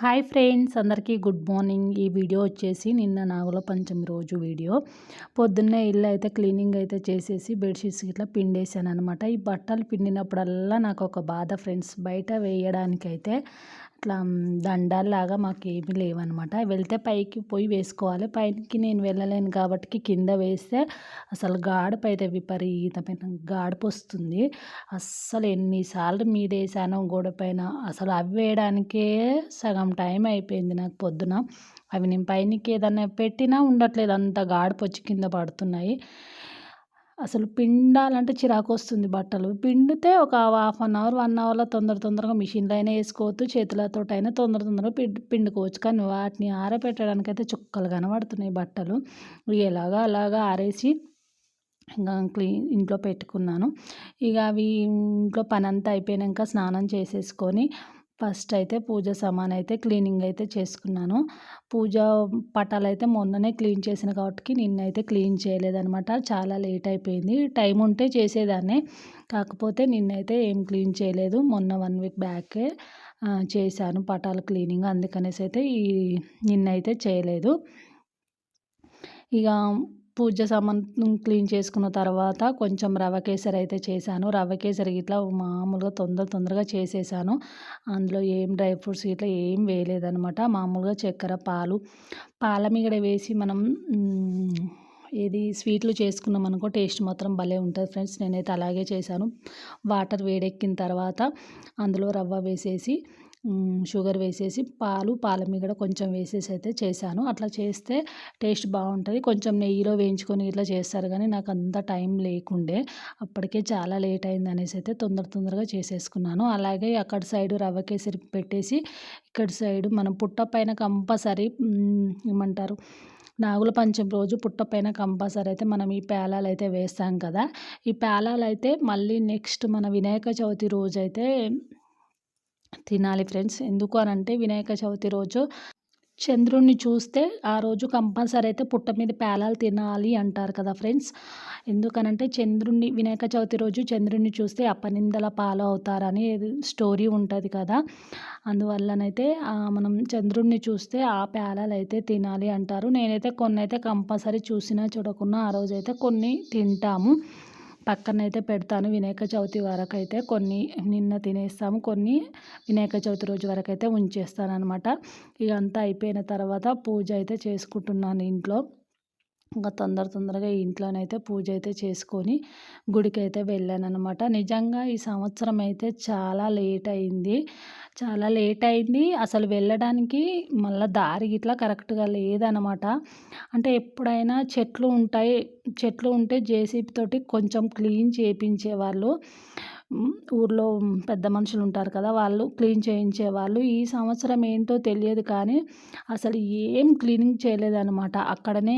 Hi friends, అందరికీ good morning. ఈ video వచ్చేసి నిన్న నాగుల పంచమి రోజు వీడియో. పొద్దున్నే ఇల్లు అయితే క్లీనింగ్ అయితే చేసేసి బెడ్షీట్స్ ఇట్లా పిండేసాను అనమాట. ఈ బట్టలు పిండినప్పుడల్లా నాకు ఒక బాధ ఫ్రెండ్స్. బయట వేయడానికైతే ఇట్లా దండాల్లాగా మాకేమీ లేవన్నమాట. వెళ్తే పైకి పోయి వేసుకోవాలి. పైకి నేను వెళ్ళలేను కాబట్టి కింద వేస్తే అసలు గాడుపు అయితే విపరీతమైన గాడుపు వస్తుంది. అస్సలు ఎన్నిసార్లు మీదేసానో గోడ పైన, అసలు అవి వేయడానికే సగం టైం అయిపోయింది నాకు పొద్దున. అవి నేను పైనకి ఏదన్నా పెట్టినా ఉండట్లేదు, అంత గాడుపు వచ్చి కింద పడుతున్నాయి. అసలు పిండాలంటే చిరాకు వస్తుంది బట్టలు. పిండితే ఒక హాఫ్ అన్ అవర్ 1 అవర్లో తొందరగా మిషన్లో అయినా వేసుకోవచ్చు, చేతులతోటైనా తొందరగా పిండుకోవచ్చు. కానీ వాటిని ఆరబెట్టడానికైతే చుక్కలు కనబడుతున్నాయి బట్టలు. ఎలాగా అలాగా ఆరేసి ఇంకా ఇంట్లో పెట్టుకున్నాను. ఇక అవి ఇంట్లో పనంతా అయిపోయాక స్నానం చేసేసుకొని ఫస్ట్ అయితే పూజ సామాన్ అయితే క్లీనింగ్ అయితే చేసుకున్నాను. పూజ పటాలు అయితే మొన్ననే క్లీన్ చేసిన కాబట్టి నిన్నైతే క్లీన్ చేయలేదనమాట. చాలా లేట్ అయిపోయింది. టైం ఉంటే చేసేదాన్ని, కాకపోతే నిన్నైతే ఏం క్లీన్ చేయలేదు. మొన్న 1 వీక్ బ్యాకే చేశాను పటాల క్లీనింగ్. అందుకనేసి అయితే నిన్నైతే చేయలేదు. ఇక పూజ సామాన్ క్లీన్ చేసుకున్న తర్వాత కొంచెం రవ్వ కేసరి అయితే చేశాను. రవ్వ కేసరి ఇట్లా మామూలుగా తొందరగా చేసేసాను. అందులో ఏం డ్రై ఫ్రూట్స్ ఇట్లా ఏం వేయలేదనమాట. మామూలుగా చక్కెర, పాల మీగడ వేసి మనం ఏది స్వీట్లు చేసుకున్నాం అనుకో టేస్ట్ మాత్రం భలే ఉంటుంది ఫ్రెండ్స్. నేనైతే అలాగే చేశాను. వాటర్ వేడెక్కిన తర్వాత అందులో రవ్వ వేసేసి షుగర్ వేసేసి పాల మీగడ కొంచెం వేసేసి అయితే చేశాను. అట్లా చేస్తే టేస్ట్ బాగుంటుంది. కొంచెం నెయ్యిలో వేయించుకొని ఇట్లా చేస్తారు, కానీ నాకు అంత టైం లేకుండే, అప్పటికే చాలా లేట్ అయింది అనేసి అయితే తొందరగా చేసేసుకున్నాను. అలాగే అక్కడ సైడు రవ్వ కేసరి పెట్టేసి ఇక్కడ సైడు మనం పుట్ట పైన కంపల్సరీ ఏమంటారు, నాగుల పంచమి రోజు పుట్ట పైన కంపల్సరీ అయితే మనం ఈ పేలాలు అయితే వేస్తాం కదా. ఈ పేలాలు అయితే మళ్ళీ నెక్స్ట్ మన వినాయక చవితి రోజు అయితే తినాలి ఫ్రెండ్స్. ఎందుకు అనంటే వినాయక చవితి రోజు చంద్రుడిని చూస్తే ఆ రోజు కంపల్సరీ అయితే పుట్ట మీద పేలాలు తినాలి అంటారు కదా ఫ్రెండ్స్. ఎందుకనంటే వినాయక చవితి రోజు చంద్రుడిని చూస్తే అపనిందల పాలు అవుతారని స్టోరీ ఉంటుంది కదా. అందువల్లనైతే మనం చంద్రుడిని చూస్తే ఆ పేలాలు అయితే తినాలి అంటారు. నేనైతే కొన్ని అయితే కంపల్సరీ చూసినా చూడకున్నా ఆ రోజైతే కొన్ని తింటాము. పక్కనైతే పెడతాను. వినాయక చవితి వరకు అయితే కొన్ని నిన్న తినేస్తాము, కొన్ని వినాయక చవితి రోజు వరకు అయితే ఉంచేస్తాను అనమాట. ఇక అంతా అయిపోయిన తర్వాత పూజ అయితే చేసుకుంటున్నాను ఇంట్లో. ఇంకా తొందరగా ఇంట్లోనైతే పూజ అయితే చేసుకొని గుడికి అయితే వెళ్ళానమాట. నిజంగా ఈ సంవత్సరం అయితే చాలా లేట్ అయింది. అసలు వెళ్ళడానికి మళ్ళీ దారి ఇట్లా కరెక్ట్గా లేదనమాట. అంటే ఎప్పుడైనా చెట్లు ఉంటే జేసీబీ తోటి కొంచెం క్లీన్ చేయించేవాళ్ళు. ఊర్లో పెద్ద మనుషులు ఉంటారు కదా, వాళ్ళు క్లీన్ చేయించేవాళ్ళు. ఈ సంవత్సరం ఏంటో తెలియదు కానీ అసలు ఏం క్లీనింగ్ చేయలేదన్నమాట. అక్కడనే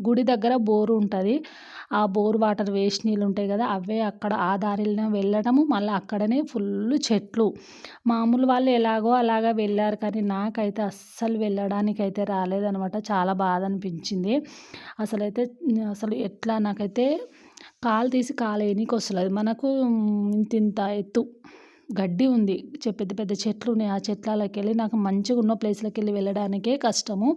గుడి దగ్గర బోరు ఉంటుంది. ఆ బోర్ వాటర్ వేస్ట్ నీళ్ళు ఉంటాయి కదా, అవే అక్కడ ఆ దారిలోనే వెళ్ళడము, మళ్ళీ అక్కడనే ఫుల్ చెట్లు. మామూలు వాళ్ళు ఎలాగో అలాగా వెళ్ళారు, కానీ నాకైతే అస్సలు వెళ్ళడానికైతే రాలేదనమాట. చాలా బాధ అనిపించింది. అసలు ఎట్లా నాకైతే కాలు తీసి కాలేయనీకి వస్తలేదు. మనకు ఇంత ఎత్తు గడ్డి ఉంది, పెద్ద పెద్ద చెట్లు ఉన్నాయి. ఆ చెట్లలోకి వెళ్ళి నాకు మంచిగా ఉన్న ప్లేస్లోకి వెళ్ళి వెళ్ళడానికే కష్టము.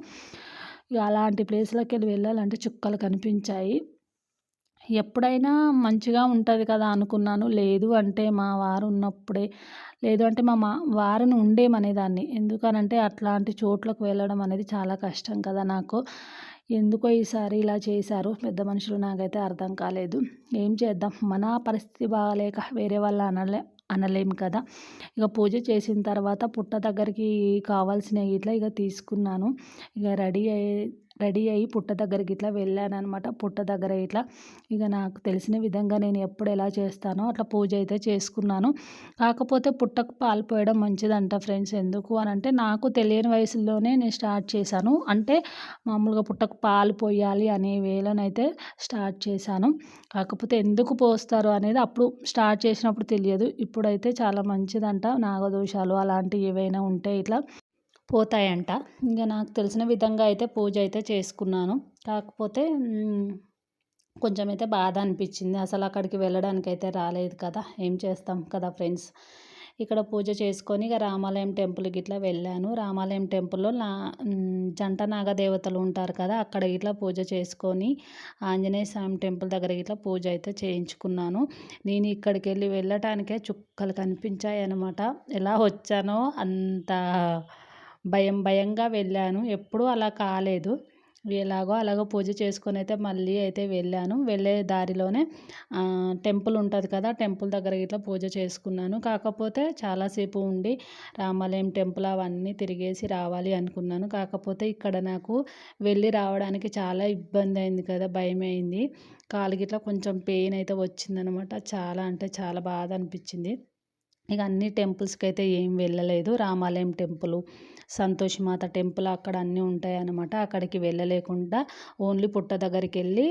ఇక అలాంటి ప్లేస్లోకి వెళ్ళి వెళ్ళాలంటే చుక్కలు కనిపించాయి. ఎప్పుడైనా మంచిగా ఉంటుంది కదా అనుకున్నాను. లేదు అంటే మా వారిని ఉండేమనేదాన్ని. ఎందుకనంటే అట్లాంటి చోట్లకు వెళ్ళడం అనేది చాలా కష్టం కదా నాకు. ఎందుకో ఈసారి ఇలా చేశారు పెద్ద మనుషులు, నాకైతే అర్థం కాలేదు. ఏం చేద్దాం, మన పరిస్థితి బాగాలేక వేరే వాళ్ళు అనలేము కదా. ఇక పూజ చేసిన తర్వాత పుట్ట దగ్గరికి కావాల్సినవి ఇట్లా ఇక తీసుకున్నాను. ఇక రెడీ అయ్యి పుట్ట దగ్గరికి ఇట్లా వెళ్ళానమాట. పుట్ట దగ్గర ఇట్లా ఇక నాకు తెలిసిన విధంగా నేను ఎప్పుడు ఎలా చేస్తానో అట్లా పూజ అయితే చేసుకున్నాను. కాకపోతే పుట్టకు పాలు పోయడం మంచిదంట ఫ్రెండ్స్. ఎందుకు అనంటే నాకు తెలియని వయసులోనే నేను స్టార్ట్ చేశాను. అంటే మామూలుగా పుట్టకు పాలు పోయాలి అనే వేళనైతే స్టార్ట్ చేశాను. కాకపోతే ఎందుకు పోస్తారు అనేది అప్పుడు స్టార్ట్ చేసినప్పుడు తెలియదు. ఇప్పుడైతే చాలా మంచిదంట. నాగదోషాలు అలాంటివి ఏవైనా ఉంటే ఇట్లా పోతాయంట. ఇంకా నాకు తెలిసిన విధంగా అయితే పూజ అయితే చేసుకున్నాను. కాకపోతే కొంచెం అయితే బాధ అనిపించింది. అసలు అక్కడికి వెళ్ళడానికైతే రాలేదు కదా, ఏం చేస్తాం కదా ఫ్రెండ్స్. ఇక్కడ పూజ చేసుకొని ఇక రామాలయం టెంపుల్కి ఇట్లా వెళ్ళాను. రామాలయం టెంపుల్లో జంట నాగదేవతలు ఉంటారు కదా, అక్కడ ఇట్లా పూజ చేసుకొని ఆంజనేయ స్వామి టెంపుల్ దగ్గర ఇట్లా పూజ అయితే చేయించుకున్నాను. నేను ఇక్కడికి వెళ్ళటానికే చుక్కలు కనిపించాయి అన్నమాట. ఎలా వచ్చానో అంత భయంగా వెళ్ళాను. ఎప్పుడూ అలా కాలేదు. ఎలాగో అలాగో పూజ చేసుకొని అయితే మళ్ళీ అయితే వెళ్ళాను. వెళ్ళే దారిలోనే టెంపుల్ ఉంటుంది కదా, టెంపుల్ దగ్గర ఇట్లా పూజ చేసుకున్నాను. కాకపోతే చాలాసేపు ఉండి రామాలయం టెంపుల్ అవన్నీ తిరిగేసి రావాలి అనుకున్నాను. కాకపోతే ఇక్కడ నాకు వెళ్ళి రావడానికి చాలా ఇబ్బంది అయింది కదా, భయమైంది. కాలు గిట్లా కొంచెం పెయిన్ అయితే వచ్చిందనమాట. చాలా అంటే చాలా బాధ అనిపించింది. ఇక అన్ని టెంపుల్స్కి అయితే ఏం వెళ్ళలేదు. రామాలయం టెంపుల్, సంతోషిమాత టెంపుల్ అక్కడ అన్నీ ఉంటాయన్నమాట. అక్కడికి వెళ్ళలేకుండా ఓన్లీ పుట్ట దగ్గరికి వెళ్ళి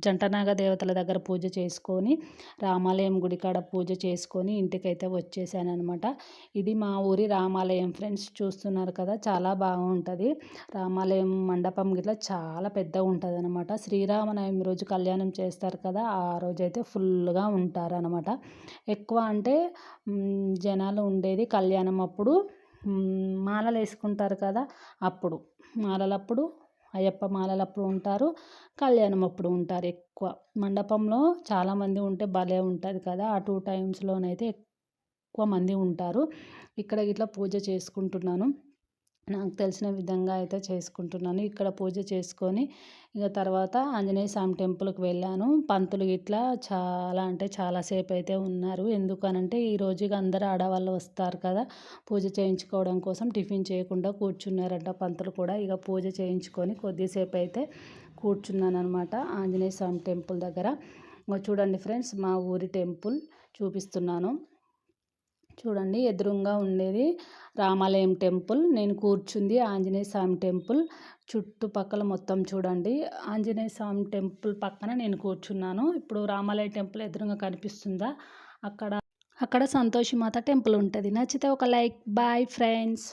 జంటనాగ దేవతల దగ్గర పూజ చేసుకొని రామాలయం గుడి కాడ పూజ చేసుకొని ఇంటికైతే వచ్చేసానమాట. ఇది మా ఊరి రామాలయం ఫ్రెండ్స్, చూస్తున్నారు కదా, చాలా బాగుంటుంది. రామాలయం మండపం గిట్లా చాలా పెద్దగా ఉంటుంది అనమాట. శ్రీరామనవమి రోజు కళ్యాణం చేస్తారు కదా, ఆ రోజైతే ఫుల్గా ఉంటారనమాట. ఎక్కువ అంటే జనాలు ఉండేది కళ్యాణం అప్పుడు, మాలలు వేసుకుంటారు కదా అప్పుడు, మాలలప్పుడు అయ్యప్ప మాలలప్పుడు ఉంటారు, కళ్యాణం అప్పుడు ఉంటారు. ఎక్కువ మండపంలో చాలామంది ఉంటే భలే ఉంటుంది కదా, ఆ 2 టైమ్స్లోనైతే ఎక్కువ మంది ఉంటారు. ఇక్కడ ఇట్లా పూజ చేసుకుంటున్నాను. నాకు తెలిసిన విధంగా అయితే చేసుకుంటున్నాను. ఇక్కడ పూజ చేసుకొని ఇక తర్వాత ఆంజనేయ స్వామి టెంపుల్కి వెళ్ళాను. పంతులు ఇట్లా చాలా అంటే చాలాసేపు అయితే ఉన్నారు. ఎందుకనంటే ఈరోజు ఇక అందరు ఆడవాళ్ళు వస్తారు కదా, పూజ చేయించుకోవడం కోసం టిఫిన్ చేయకుండా కూర్చున్నారంట పంతులు కూడా. ఇక పూజ చేయించుకొని కొద్దిసేపు అయితే కూర్చున్నాను అనమాట ఆంజనేయ స్వామి టెంపుల్ దగ్గర. చూడండి ఫ్రెండ్స్, మా ఊరి టెంపుల్ చూపిస్తున్నాను. చూడండి, ఎదురుగా ఉండేది రామాలయం టెంపుల్, నేను కూర్చుంది ఆంజనేయ స్వామి టెంపుల్. చుట్టుపక్కల మొత్తం చూడండి, ఆంజనేయ స్వామి టెంపుల్ పక్కన నేను కూర్చున్నాను. ఇప్పుడు రామాలయ టెంపుల్ ఎదురుగా కనిపిస్తుందా, అక్కడ సంతోషిమాత టెంపుల్ ఉంటుంది. నచ్చితే ఒక లైక్. Bye friends.